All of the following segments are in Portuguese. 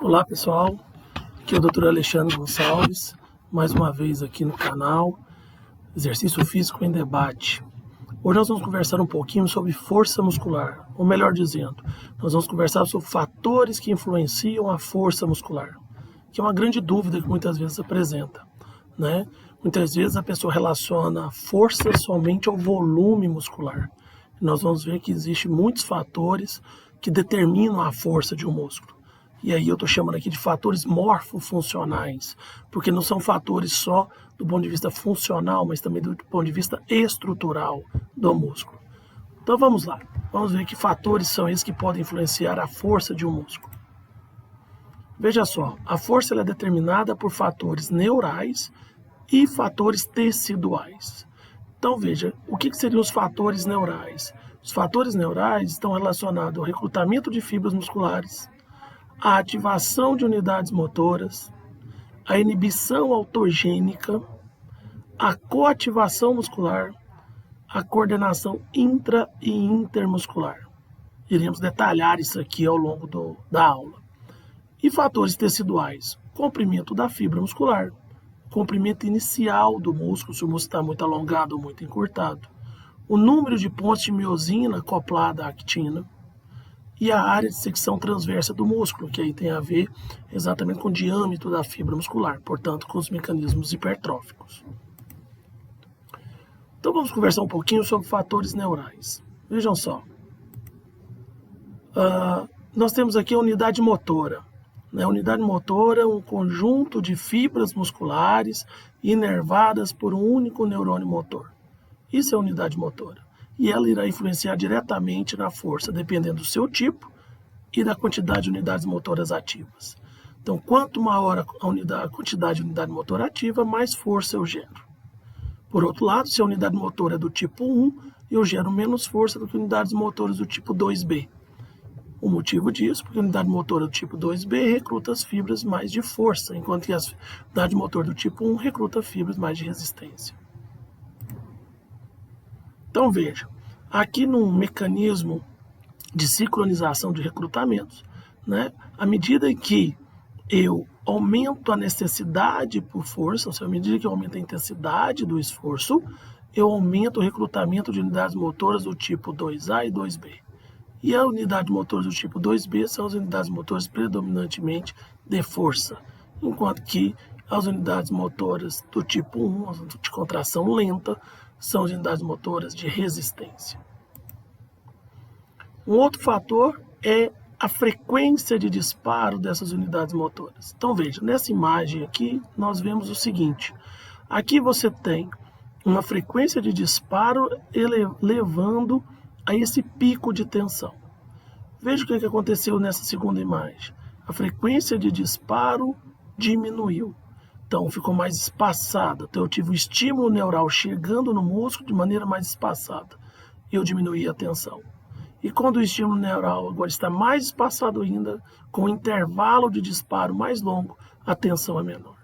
Olá pessoal, aqui é o Dr. Alexandre Gonçalves, mais uma vez aqui no canal Exercício Físico em Debate. Hoje nós vamos conversar um pouquinho sobre força muscular, ou melhor dizendo, nós vamos conversar sobre fatores que influenciam a força muscular, que é uma grande dúvida que muitas vezes se apresenta, né? Muitas vezes a pessoa relaciona a força somente ao volume muscular. Nós vamos ver que existem muitos fatores que determinam a força de um músculo. E aí eu estou chamando aqui de fatores morfofuncionais, porque não são fatores só do ponto de vista funcional, mas também do ponto de vista estrutural do músculo. Então vamos lá, vamos ver que fatores são esses que podem influenciar a força de um músculo. Veja só, a força é determinada por fatores neurais e fatores teciduais. Então veja, o que seriam os fatores neurais? Os fatores neurais estão relacionados ao recrutamento de fibras musculares, a ativação de unidades motoras, a inibição autogênica, a coativação muscular, a coordenação intra e intermuscular. Iremos detalhar isso aqui ao longo da aula. E fatores teciduais, comprimento da fibra muscular, comprimento inicial do músculo, se o músculo está muito alongado ou muito encurtado, o número de pontos de miosina acoplada à actina, e a área de secção transversa do músculo, que aí tem a ver exatamente com o diâmetro da fibra muscular, portanto, com os mecanismos hipertróficos. Então vamos conversar um pouquinho sobre fatores neurais. Vejam só. Nós temos aqui a unidade motora. A unidade motora é um conjunto de fibras musculares inervadas por um único neurônio motor. Isso é a unidade motora. E ela irá influenciar diretamente na força, dependendo do seu tipo e da quantidade de unidades motoras ativas. Então, quanto maior a quantidade de unidade motora ativa, mais força eu gero. Por outro lado, se a unidade motora é do tipo 1, eu gero menos força do que unidades motoras do tipo 2B. O motivo disso, porque a unidade motora do tipo 2B recruta as fibras mais de força, enquanto que a unidade motora do tipo 1 recruta fibras mais de resistência. Então veja, aqui num mecanismo de sincronização de recrutamentos, né, à medida que eu aumento a necessidade por força, ou seja, à medida que eu aumento a intensidade do esforço, eu aumento o recrutamento de unidades motoras do tipo 2A e 2B. E a unidade motora do tipo 2B são as unidades motoras predominantemente de força, enquanto que as unidades motoras do tipo 1, de contração lenta, são as unidades motoras de resistência. Um outro fator é a frequência de disparo dessas unidades motoras. Então veja, nessa imagem aqui nós vemos o seguinte, aqui você tem uma frequência de disparo levando a esse pico de tensão. Veja o que aconteceu nessa segunda imagem. A frequência de disparo diminuiu. Então, ficou mais espaçada. Então, eu tive o estímulo neural chegando no músculo de maneira mais espaçada. E eu diminuí a tensão. E quando o estímulo neural agora está mais espaçado ainda, com um intervalo de disparo mais longo, a tensão é menor.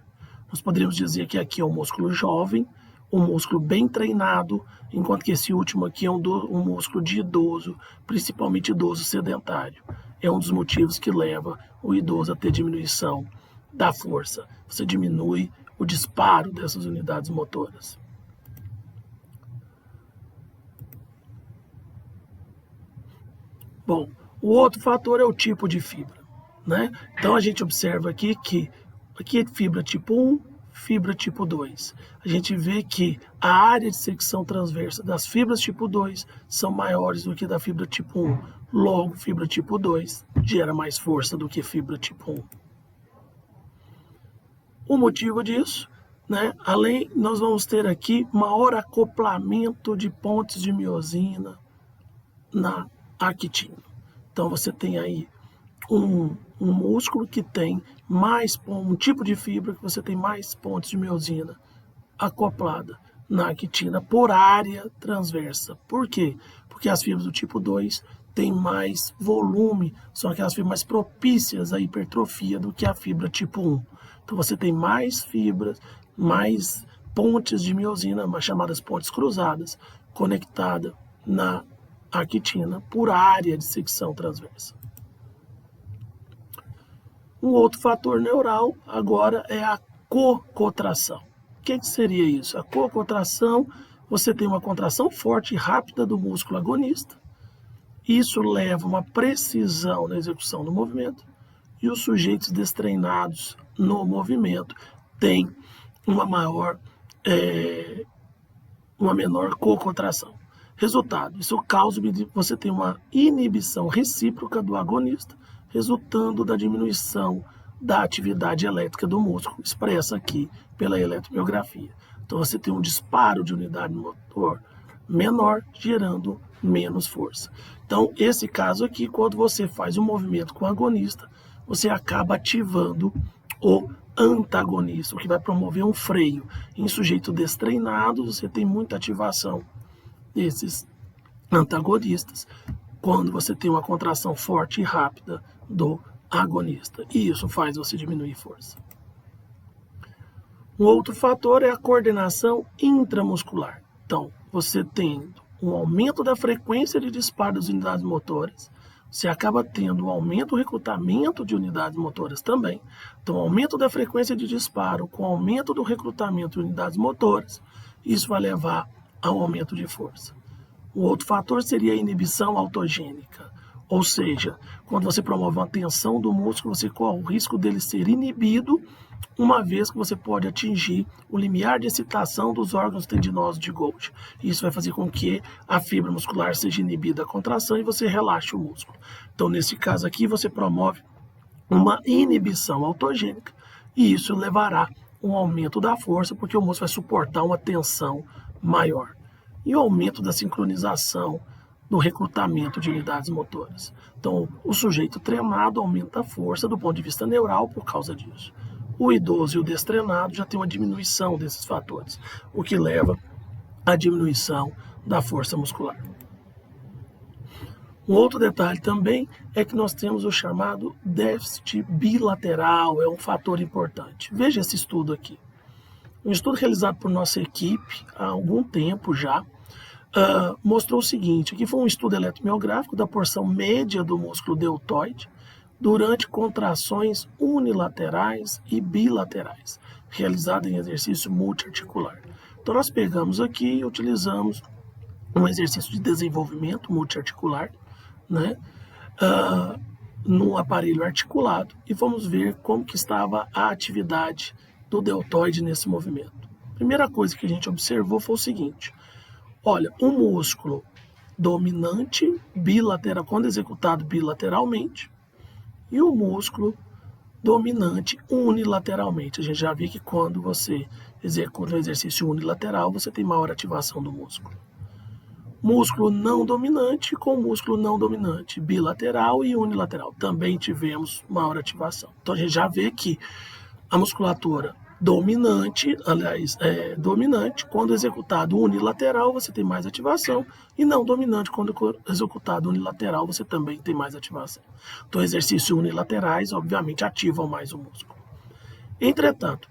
Nós poderíamos dizer que aqui é um músculo jovem, um músculo bem treinado, enquanto que esse último aqui é um músculo de idoso, principalmente idoso sedentário. É um dos motivos que leva o idoso a ter diminuição da força. Você diminui o disparo dessas unidades motoras. Bom, o outro fator é o tipo de fibra, né? Então a gente observa aqui que aqui é fibra tipo 1, fibra tipo 2. A gente vê que a área de secção transversa das fibras tipo 2 são maiores do que da fibra tipo 1. Logo, fibra tipo 2 gera mais força do que fibra tipo 1. O motivo disso, né, nós vamos ter aqui maior acoplamento de pontes de miosina na actina. Então você tem aí um músculo que tem um tipo de fibra que você tem mais pontes de miosina acoplada na actina por área transversa. Por quê? Porque as fibras do tipo 2 têm mais volume, são aquelas fibras mais propícias à hipertrofia do que a fibra tipo 1. Então você tem mais fibras, mais pontes de miosina, chamadas pontes cruzadas, conectadas na actina por área de secção transversa. Um outro fator neural agora é a cocontração. O que seria isso? A cocontração, você tem uma contração forte e rápida do músculo agonista. Isso leva uma precisão na execução do movimento e os sujeitos destreinados no movimento têm uma menor cocontração. Resultado, isso causa você tem uma inibição recíproca do agonista, resultando da diminuição da atividade elétrica do músculo, expressa aqui pela eletromiografia. Então você tem um disparo de unidade motor menor, gerando menos força. Então, esse caso aqui, quando você faz um movimento com o agonista, você acaba ativando o antagonista, o que vai promover um freio. Em sujeito destreinado, você tem muita ativação desses antagonistas, quando você tem uma contração forte e rápida do agonista. E isso faz você diminuir força. Um outro fator é a coordenação intramuscular. Então, você tem um aumento da frequência de disparo das unidades motoras, você acaba tendo um aumento do recrutamento de unidades motoras também. Então, aumento da frequência de disparo com aumento do recrutamento de unidades motoras, isso vai levar ao aumento de força. O outro fator seria a inibição autogênica, ou seja, quando você promove uma tensão do músculo, você corre o risco dele ser inibido, uma vez que você pode atingir o limiar de excitação dos órgãos tendinosos de Golgi. Isso vai fazer com que a fibra muscular seja inibida a contração e você relaxe o músculo. Então, nesse caso aqui, você promove uma inibição autogênica e isso levará um aumento da força, porque o músculo vai suportar uma tensão maior. E o aumento da sincronização do recrutamento de unidades motoras. Então, o sujeito treinado aumenta a força do ponto de vista neural por causa disso. O idoso e o destreinado já tem uma diminuição desses fatores, o que leva à diminuição da força muscular. Um outro detalhe também é que nós temos o chamado déficit bilateral, é um fator importante. Veja esse estudo aqui. Um estudo realizado por nossa equipe há algum tempo já, mostrou o seguinte, aqui foi um estudo eletromiográfico da porção média do músculo deltoide durante contrações unilaterais e bilaterais, realizado em exercício multiarticular. Então nós pegamos aqui e utilizamos um exercício de desenvolvimento multiarticular, né, no aparelho articulado e vamos ver como que estava a atividade do deltoide nesse movimento. A primeira coisa que a gente observou foi o seguinte, olha, um músculo dominante bilateral, quando executado bilateralmente, e o músculo dominante unilateralmente. A gente já viu que quando você executa um exercício unilateral, você tem maior ativação do músculo. Músculo não dominante com músculo não dominante, bilateral e unilateral. Também tivemos maior ativação. Então a gente já vê que a musculatura dominante, dominante, quando executado unilateral, você tem mais ativação, e não dominante, quando executado unilateral, você também tem mais ativação. Então, exercícios unilaterais, obviamente, ativam mais o músculo. Entretanto,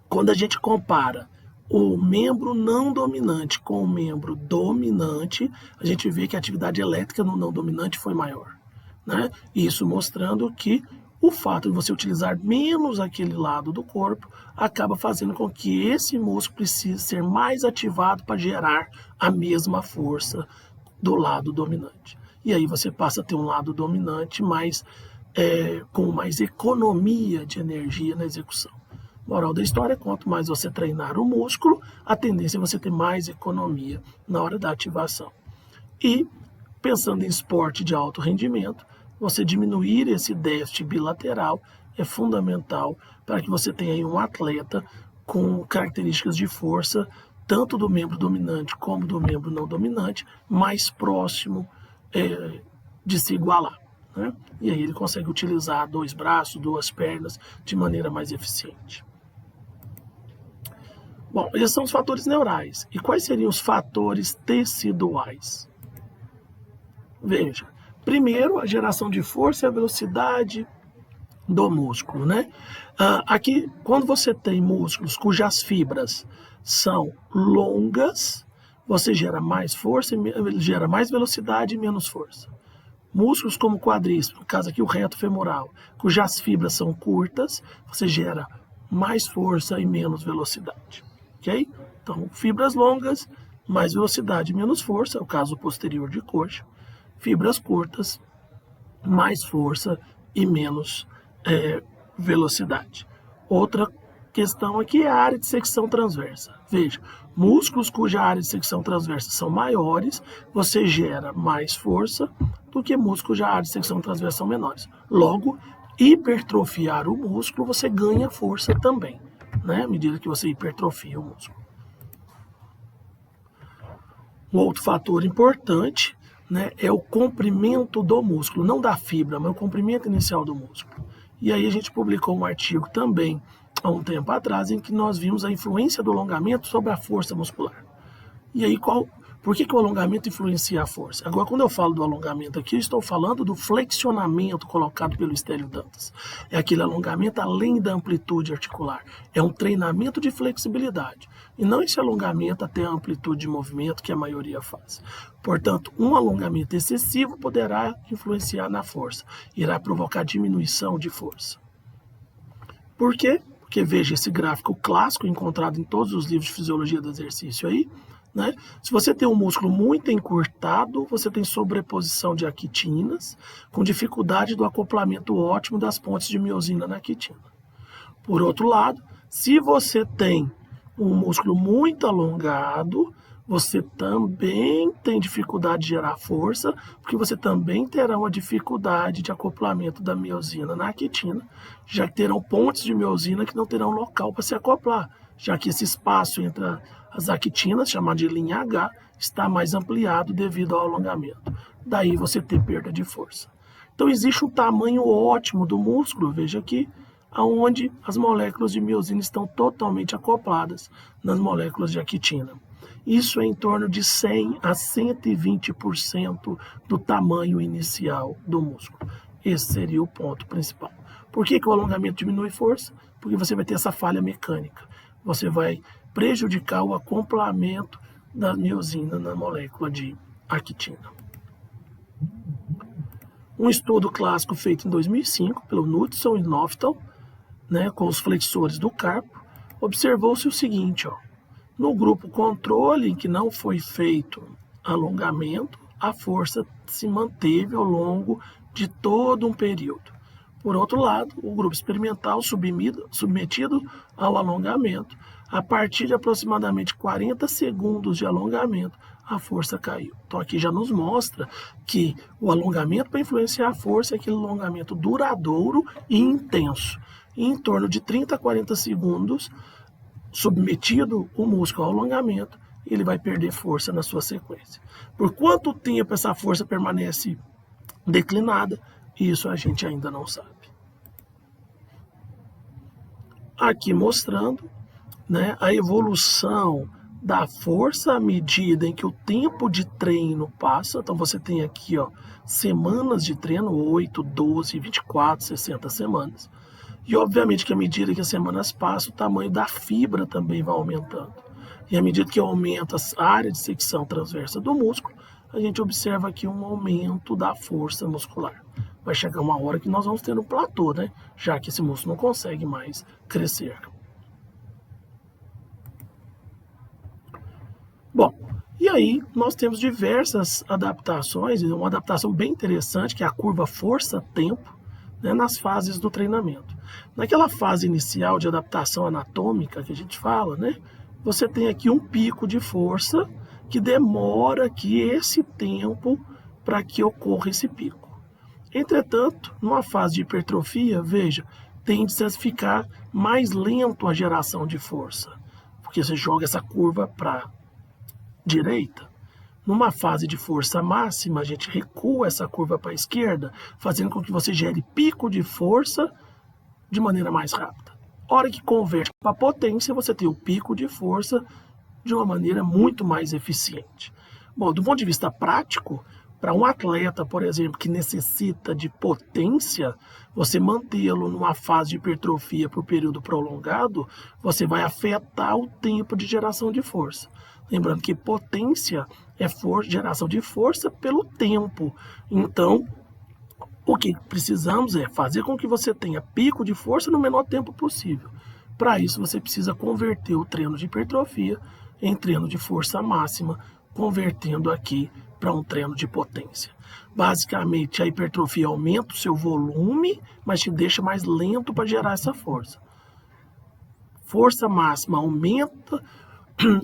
quando a gente compara o membro não dominante com o membro dominante, a gente vê que a atividade elétrica no não dominante foi maior, né? Isso mostrando que o fato de você utilizar menos aquele lado do corpo acaba fazendo com que esse músculo precise ser mais ativado para gerar a mesma força do lado dominante. E aí você passa a ter um lado dominante com mais economia de energia na execução. Moral da história, quanto mais você treinar o músculo, a tendência é você ter mais economia na hora da ativação. E, pensando em esporte de alto rendimento, você diminuir esse déficit bilateral é fundamental para que você tenha aí um atleta com características de força, tanto do membro dominante como do membro não dominante, mais próximo de se igualar, né? E aí ele consegue utilizar 2 braços, 2 pernas de maneira mais eficiente. Bom, esses são os fatores neurais. E quais seriam os fatores teciduais? Veja. Primeiro, a geração de força e a velocidade do músculo, né? Aqui, quando você tem músculos cujas fibras são longas, você gera mais força, gera mais velocidade e menos força. Músculos como o quadríceps, no caso aqui o reto femoral, cujas fibras são curtas, você gera mais força e menos velocidade, ok? Então, fibras longas, mais velocidade e menos força, é o caso posterior de coxa. Fibras curtas, mais força e menos velocidade. Outra questão aqui é a área de secção transversa. Veja, músculos cuja área de secção transversa são maiores, você gera mais força do que músculos cuja área de secção transversa são menores. Logo, hipertrofiar o músculo, você ganha força também, né? À medida que você hipertrofia o músculo. Um outro fator importante, né, é o comprimento do músculo, não da fibra, mas o comprimento inicial do músculo. E aí a gente publicou um artigo também, há um tempo atrás, em que nós vimos a influência do alongamento sobre a força muscular. E aí, por que o alongamento influencia a força? Agora, quando eu falo do alongamento aqui, eu estou falando do flexionamento colocado pelo Stélio Dantas. É aquele alongamento além da amplitude articular. É um treinamento de flexibilidade. E não esse alongamento até a amplitude de movimento que a maioria faz. Portanto, um alongamento excessivo poderá influenciar na força. Irá provocar diminuição de força. Por quê? Porque veja esse gráfico clássico encontrado em todos os livros de fisiologia do exercício aí, né? Se você tem um músculo muito encurtado, você tem sobreposição de actinas, com dificuldade do acoplamento ótimo das pontes de miosina na actina. Por outro lado, se você tem um músculo muito alongado, você também tem dificuldade de gerar força, porque você também terá uma dificuldade de acoplamento da miosina na actina, já que terão pontes de miosina que não terão local para se acoplar, já que esse espaço entre as actinas, chamado de linha H, está mais ampliado devido ao alongamento. Daí você ter perda de força. Então existe um tamanho ótimo do músculo, veja aqui, onde as moléculas de miosina estão totalmente acopladas nas moléculas de actina. Isso é em torno de 100 a 120% do tamanho inicial do músculo. Esse seria o ponto principal. Por que o alongamento diminui força? Porque você vai ter essa falha mecânica. Você vai prejudicar o acoplamento da miosina na molécula de actina. Um estudo clássico feito em 2005 pelo Knudson e Noftal, né, com os flexores do carpo, observou-se o seguinte, ó. No grupo controle, em que não foi feito alongamento, a força se manteve ao longo de todo um período. Por outro lado, o grupo experimental submetido ao alongamento, a partir de aproximadamente 40 segundos de alongamento, a força caiu. Então aqui já nos mostra que o alongamento para influenciar a força é aquele alongamento duradouro e intenso. E em torno de 30 a 40 segundos, submetido o músculo ao alongamento, ele vai perder força na sua sequência. Por quanto tempo essa força permanece declinada, isso a gente ainda não sabe. Aqui mostrando, né, a evolução da força à medida em que o tempo de treino passa. Então você tem aqui, ó, semanas de treino, 8, 12, 24, 60 semanas. E obviamente que à medida que as semanas passam, o tamanho da fibra também vai aumentando. E à medida que aumenta a área de secção transversa do músculo, a gente observa aqui um aumento da força muscular. Vai chegar uma hora que nós vamos ter um platô, né? Já que esse músculo não consegue mais crescer. Bom, e aí nós temos diversas adaptações, uma adaptação bem interessante, que é a curva força-tempo, né, nas fases do treinamento. Naquela fase inicial de adaptação anatômica que a gente fala, né, você tem aqui um pico de força que demora aqui esse tempo para que ocorra esse pico. Entretanto, numa fase de hipertrofia, veja, tende a ficar mais lento a geração de força, porque você joga essa curva para a direita. Numa fase de força máxima, a gente recua essa curva para a esquerda, fazendo com que você gere pico de força de maneira mais rápida. Hora que converte para potência, você tem o pico de força de uma maneira muito mais eficiente. Bom, do ponto de vista prático, para um atleta, por exemplo, que necessita de potência, você mantê-lo numa fase de hipertrofia por período prolongado, você vai afetar o tempo de geração de força. Lembrando que potência é geração de força pelo tempo. Então, O que precisamos é fazer com que você tenha pico de força no menor tempo possível. Para isso, você precisa converter o treino de hipertrofia em treino de força máxima, convertendo aqui para um treino de potência. Basicamente, a hipertrofia aumenta o seu volume, mas te deixa mais lento para gerar essa força. Força máxima aumenta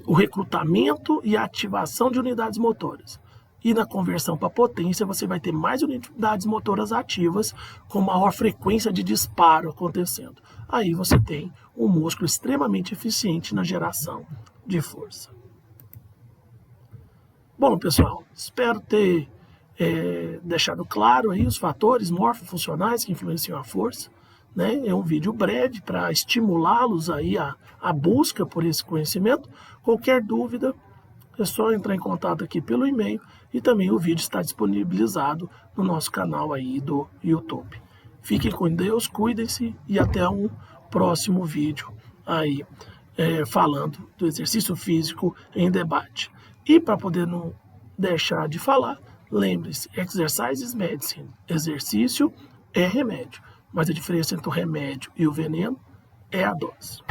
o recrutamento e a ativação de unidades motoras. E na conversão para potência, você vai ter mais unidades motoras ativas com maior frequência de disparo acontecendo. Aí você tem um músculo extremamente eficiente na geração de força. Bom, pessoal, espero ter deixado claro aí os fatores morfofuncionais que influenciam a força. Né? É um vídeo breve para estimulá-los aí a busca por esse conhecimento. Qualquer dúvida, é só entrar em contato aqui pelo e-mail e também o vídeo está disponibilizado no nosso canal aí do YouTube. Fiquem com Deus, cuidem-se e até um próximo vídeo aí falando do exercício físico em debate. E para poder não deixar de falar, lembre-se, exercise is medicine, exercício é remédio, mas a diferença entre o remédio e o veneno é a dose.